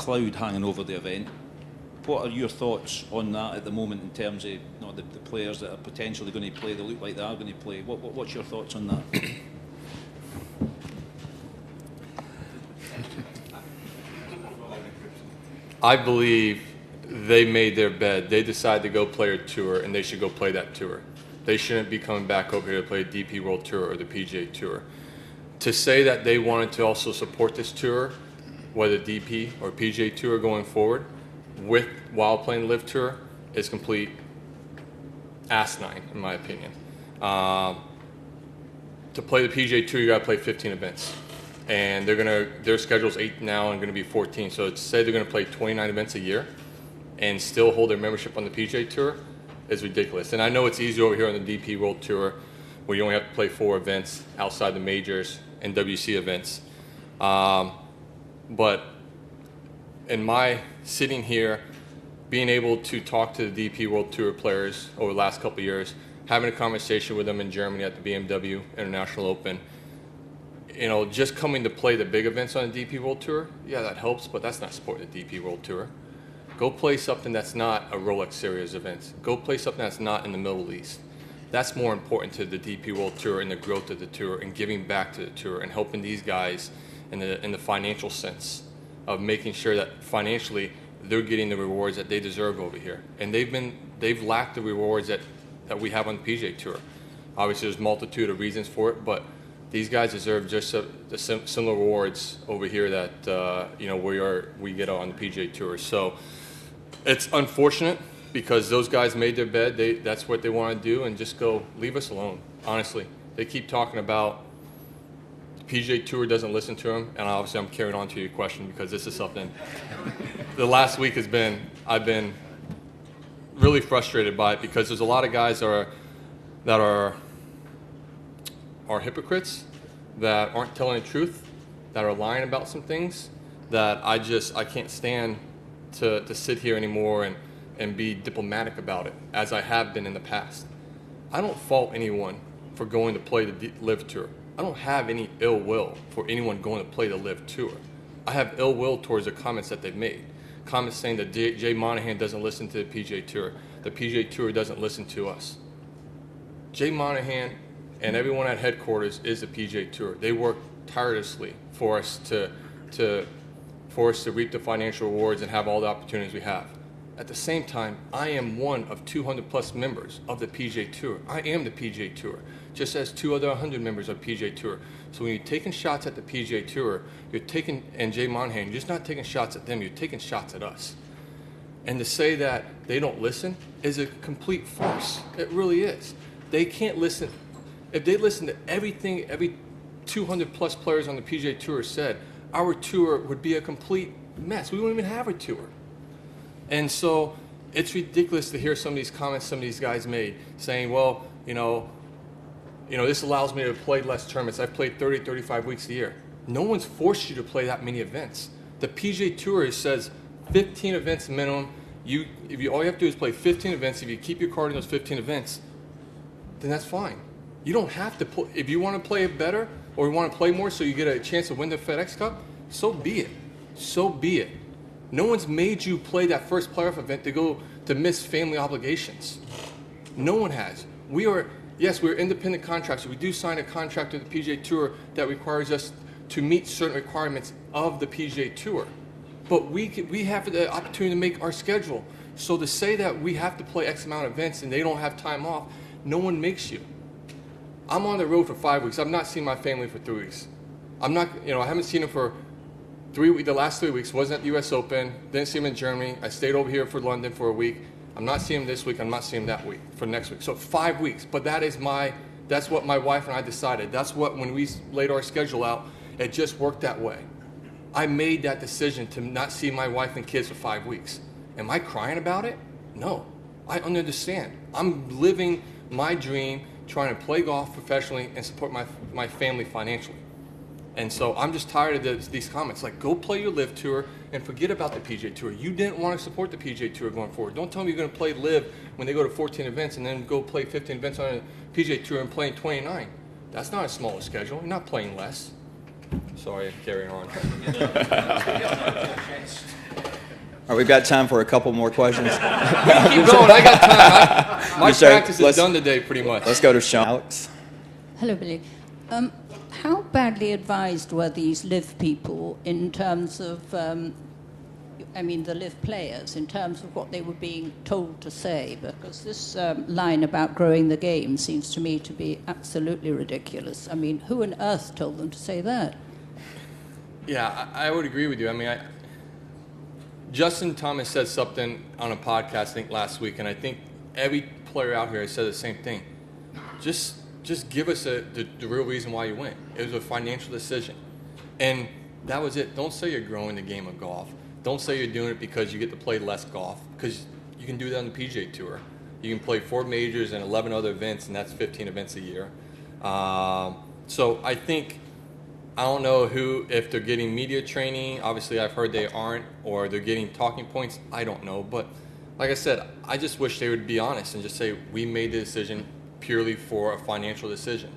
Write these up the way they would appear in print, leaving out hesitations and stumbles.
cloud hanging over the event. What are your thoughts on that at the moment in terms of the players that are potentially going to play, they look like they are going to play? What's your thoughts on that? I believe they made their bed. They decided to go play a tour, and they should go play that tour. They shouldn't be coming back over here to play DP World Tour or the PGA Tour. To say that they wanted to also support this tour, whether DP or PGA Tour going forward, while playing LIV Tour, is complete asinine, in my opinion. To play the PGA Tour, you got to play 15 events, and their schedule's 8 now and going to be 14. So to say they're going to play 29 events a year and still hold their membership on the PGA Tour is ridiculous. And I know it's easy over here on the DP World Tour, where you only have to play 4 events outside the majors and WC events. But in my sitting here, being able to talk to the DP World Tour players over the last couple of years, having a conversation with them in Germany at the BMW International Open, just coming to play the big events on the DP World Tour, yeah, that helps, but that's not supporting the DP World Tour. Go play something that's not a Rolex Series event. Go play something that's not in the Middle East. That's more important to the DP World Tour and the growth of the tour and giving back to the tour and helping these guys in the financial sense of making sure that financially they're getting the rewards that they deserve over here. And they've lacked the rewards that we have on the PGA Tour. Obviously, there's a multitude of reasons for it, but these guys deserve just the similar rewards over here that we get on the PGA Tour. So it's unfortunate because those guys made their bed. That's what they want to do, and just leave us alone. Honestly, they keep talking about the PGA Tour doesn't listen to them, and obviously I'm carrying on to your question because this is something. The last week I've been really frustrated by it because there's a lot of guys that are hypocrites, that aren't telling the truth, that are lying about some things that I can't stand to sit here anymore and be diplomatic about it as I have been in the past. I don't fault anyone for going to play the LIV Tour. I don't have any ill will for anyone going to play the LIV Tour. I have ill will towards the comments that they've made. Comments saying that Jay Monahan doesn't listen to the PGA Tour. The PGA Tour doesn't listen to us. Jay Monahan and everyone at headquarters is the PGA Tour. They work tirelessly for us to reap the financial rewards and have all the opportunities we have. At the same time, I am one of 200 plus members of the PGA Tour. I am the PGA Tour, just as 2 other 100 members of PGA Tour. So when you're taking shots at the PGA Tour, and Jay Monahan, you're just not taking shots at them, you're taking shots at us. And to say that they don't listen is a complete farce. It really is. They can't listen. If they listen to everything every 200 plus players on the PGA Tour said, our tour would be a complete mess. We wouldn't even have a tour. And so it's ridiculous to hear some of these comments some of these guys made saying, well, this allows me to play less tournaments. I've played 30, 35 weeks a year. No one's forced you to play that many events. The PGA Tour says 15 events minimum. All you have to do is play 15 events. If you keep your card in those 15 events, then that's fine. You don't have to play. If you want to play it better or you want to play more so you get a chance to win the FedEx Cup, so be it. So be it. No one's made you play that first playoff event to miss family obligations. No one has. We're independent contractors. We do sign a contract with the PGA Tour that requires us to meet certain requirements of the PGA Tour. But we have the opportunity to make our schedule. So to say that we have to play X amount of events and they don't have time off, no one makes you. I'm on the road for 5 weeks. I've not seen my family for 3 weeks. I haven't seen them for 3 weeks. The last 3 weeks wasn't at the U.S. Open. Didn't see them in Germany. I stayed over here for London for a week. I'm not seeing them this week. I'm not seeing them that week for next week. So 5 weeks. But that's what my wife and I decided. That's what, when we laid our schedule out, it just worked that way. I made that decision to not see my wife and kids for 5 weeks. Am I crying about it? No. I understand. I'm living my dream, trying to play golf professionally and support my family financially. And so I'm just tired of these comments. Like, go play your LIV Tour and forget about the PGA Tour. You didn't want to support the PGA Tour going forward. Don't tell me you're going to play LIV when they go to 14 events and then go play 15 events on the PGA Tour and play 29. That's not a smaller schedule. You're not playing less. Sorry, carrying on. right, we've got time for a couple more questions. Keep going. I got time. My practice is done today, pretty much. Let's go to Sean. Alex. Hello, Billy. How badly advised were these LIV people in terms of, the LIV players, in terms of what they were being told to say? Because this line about growing the game seems to me to be absolutely ridiculous. I mean, who on earth told them to say that? Yeah, I would agree with you. Justin Thomas said something on a podcast, I think, last week, and I think every player out here has said the same thing. Just give us the real reason why you went. It was a financial decision. And that was it. Don't say you're growing the game of golf. Don't say you're doing it because you get to play less golf, because you can do that on the PGA Tour. You can play 4 majors and 11 other events, and that's 15 events a year. So I think, I don't know if they're getting media training. Obviously, I've heard they aren't, or they're getting talking points. I don't know. But like I said, I just wish they would be honest and just say, we made the decision purely for a financial decision,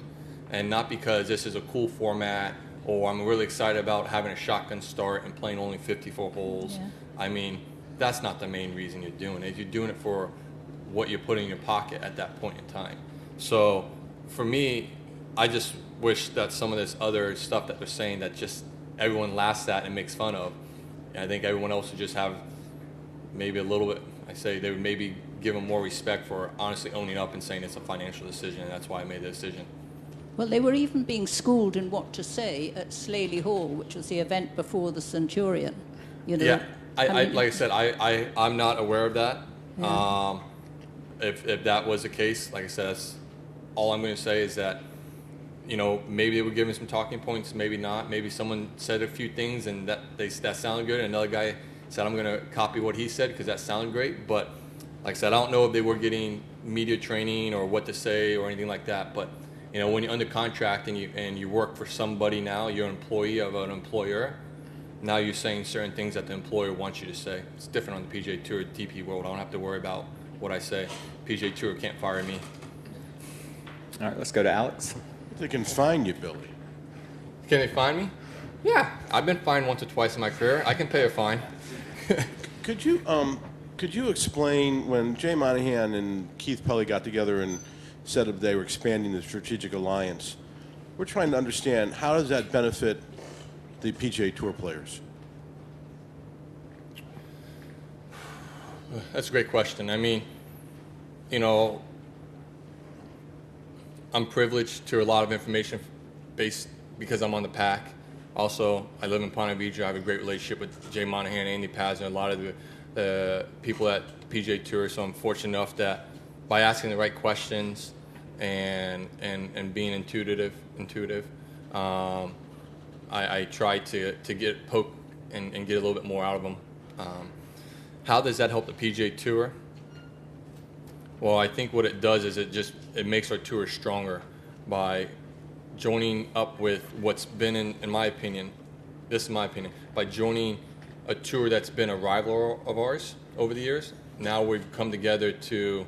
and not because this is a cool format, or I'm really excited about having a shotgun start and playing only 54 holes. Yeah. That's not the main reason you're doing it. You're doing it for what you're putting in your pocket at that point in time. So for me, I just wish that some of this other stuff that they're saying that just everyone laughs at and makes fun of, and I think everyone else would just have maybe a little bit, they would maybe give them more respect for honestly owning up and saying it's a financial decision, and that's why I made the decision. Well, they were even being schooled in what to say at Slaley Hall, which was the event before the Centurion. Yeah, like I said, I'm not aware of that. Yeah. If that was the case, like I said, that's all I'm going to say is that, maybe they were giving some talking points, maybe not. Maybe someone said a few things and that sounded good, and another guy said, I'm going to copy what he said because that sounded great. But like I said, I don't know if they were getting media training or what to say or anything like that. But when you're under contract and you work for somebody now, you're an employee of an employer. Now you're saying certain things that the employer wants you to say. It's different on the PGA Tour, DP World. I don't have to worry about what I say. PGA Tour can't fire me. All right, let's go to Alex. They can fine you, Billy. Can they fine me? Yeah, I've been fined once or twice in my career. I can pay a fine. Could you explain when Jay Monahan and Keith Pelley got together and said that they were expanding the strategic alliance? We're trying to understand, how does that benefit the PGA Tour players? That's a great question. I'm privileged to a lot of information based because I'm on the PAC. Also, I live in Ponte Vedra. I have a great relationship with Jay Monahan, Andy Paz, and a lot of the people at the PGA Tour. So I'm fortunate enough that by asking the right questions and being intuitive, I try to get poke and get a little bit more out of them. How does that help the PGA Tour? Well, I think what it does is it makes our tour stronger by joining up with what's been, in my opinion, this is my opinion, by joining a tour that's been a rival of ours over the years. Now we've come together to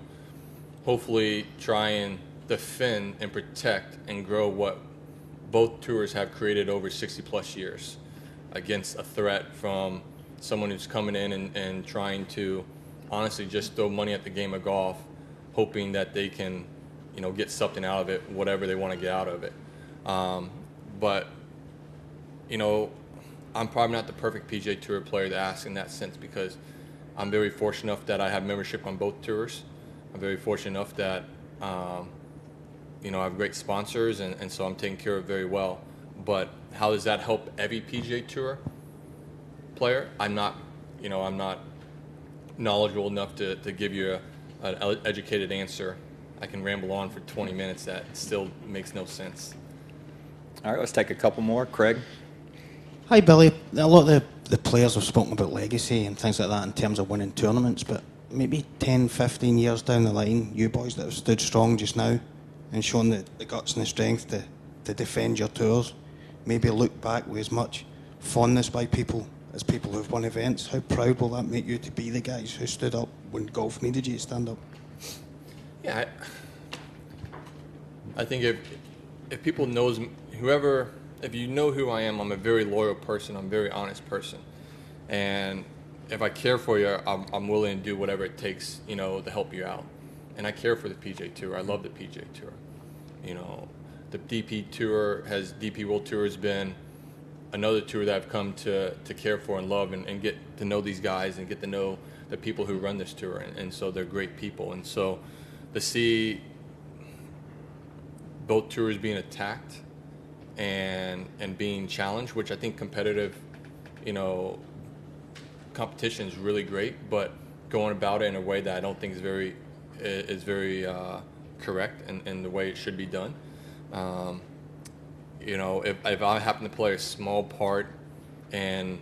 hopefully try and defend and protect and grow what both tours have created over 60 plus years against a threat from someone who's coming in and trying to honestly just throw money at the game of golf, hoping that they can, get something out of it, whatever they want to get out of it. But I'm probably not the perfect PGA Tour player to ask in that sense, because I'm very fortunate enough that I have membership on both tours. I'm very fortunate enough that I have great sponsors, and so I'm taken care of very well. But how does that help every PGA Tour player? I'm not knowledgeable enough to give you an educated answer. I can ramble on for 20 minutes that still makes no sense. All right, let's take a couple more. Craig? Hi, Billy. A lot of the players have spoken about legacy and things like that in terms of winning tournaments, but maybe 10, 15 years down the line, you boys that have stood strong just now and shown the guts and the strength to defend your tours, maybe look back with as much fondness by people as people who've won events. How proud will that make you to be the guys who stood up when golf needed you to stand up? Yeah, I think if people knows if you know who I am, I'm a very loyal person. I'm a very honest person, and if I care for you, I'm willing to do whatever it takes, you know, to help you out. And I care for the PGA Tour. I love the PGA Tour. You know, the DP World Tour has been another tour that I've come to care for and love and get to know these guys and get to know the people who run this tour. And so they're great people. And so to see both tours being attacked and being challenged, which I think competitive, you know, competition is really great, but going about it in a way that I don't think is very correct and the way it should be done. You know, if I happen to play a small part in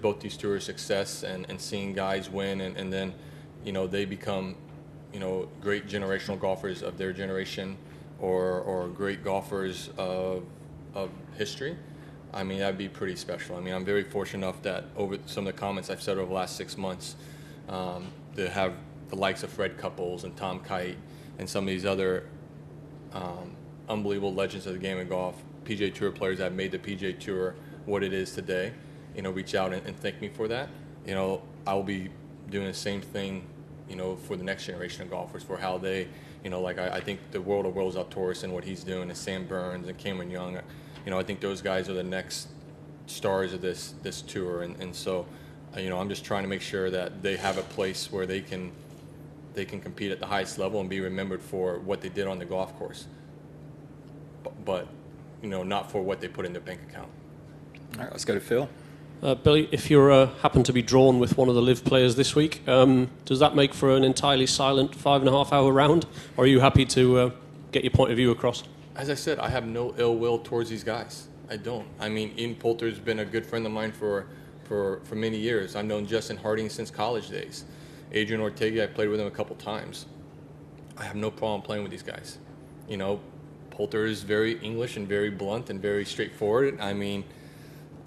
both these tours' success and seeing guys win and then, you know, they become, you know, great generational golfers of their generation or great golfers of history, I mean, that'd be pretty special. I mean, I'm very fortunate enough that over some of the comments I've said over the last 6 months, to have the likes of Fred Couples and Tom Kite and some of these other unbelievable legends of the game of golf, PGA Tour players that have made the PGA Tour what it is today, you know, reach out and thank me for that. You know, I'll be doing the same thing, you know, for the next generation of golfers, for how they, you know, like I think the world of Will Zalatoris and what he's doing, and Sam Burns and Cameron Young, you know, I think those guys are the next stars of this tour, and so, you know, I'm just trying to make sure that they have a place where they can compete at the highest level and be remembered for what they did on the golf course, but you know, not for what they put in their bank account. All right, let's go to Phil. Billy, if you happen to be drawn with one of the LIV players this week, does that make for an entirely silent 5.5-hour round, or are you happy to get your point of view across? As I said, I have no ill will towards these guys. I don't. I mean, Ian Poulter's been a good friend of mine for many years. I've known Justin Harding since college days. Adrian Ortega, I played with him a couple times. I have no problem playing with these guys. You know, Poulter is very English and very blunt and very straightforward. I mean,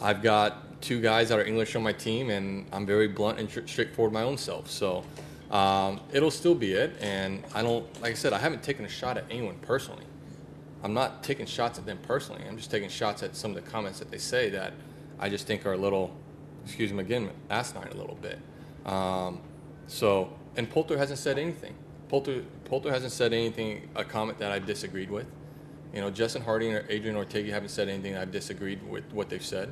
I've got 2 guys that are English on my team, and I'm very blunt and straightforward my own self. So it'll still be it. And I don't, like I said, I haven't taken a shot at anyone personally. I'm not taking shots at them personally. I'm just taking shots at some of the comments that they say that I just think are a little, excuse me again, asinine a little bit. So, and Poulter hasn't said anything. Poulter hasn't said anything, a comment that I've disagreed with. You know, Justin Harding or Adrian Ortega haven't said anything that I've disagreed with what they've said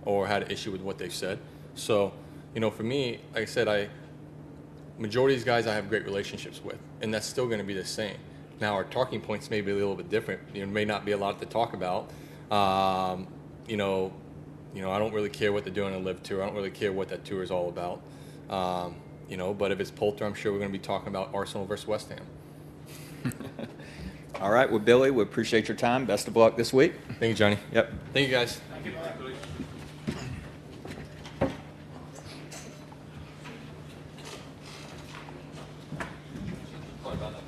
or had an issue with what they've said. So, you know, for me, like I said, majority of these guys I have great relationships with, and that's still going to be the same. Now, our talking points may be a little bit different. There may not be a lot to talk about. You know, I don't really care what they're doing on the LIV Tour. I don't really care what that tour is all about. You know, but if it's Poulter, I'm sure we're going to be talking about Arsenal versus West Ham. All right, well, Billy, we appreciate your time. Best of luck this week. Thank you, Johnny. Yep. Thank you, guys. Thank you. Sorry about that.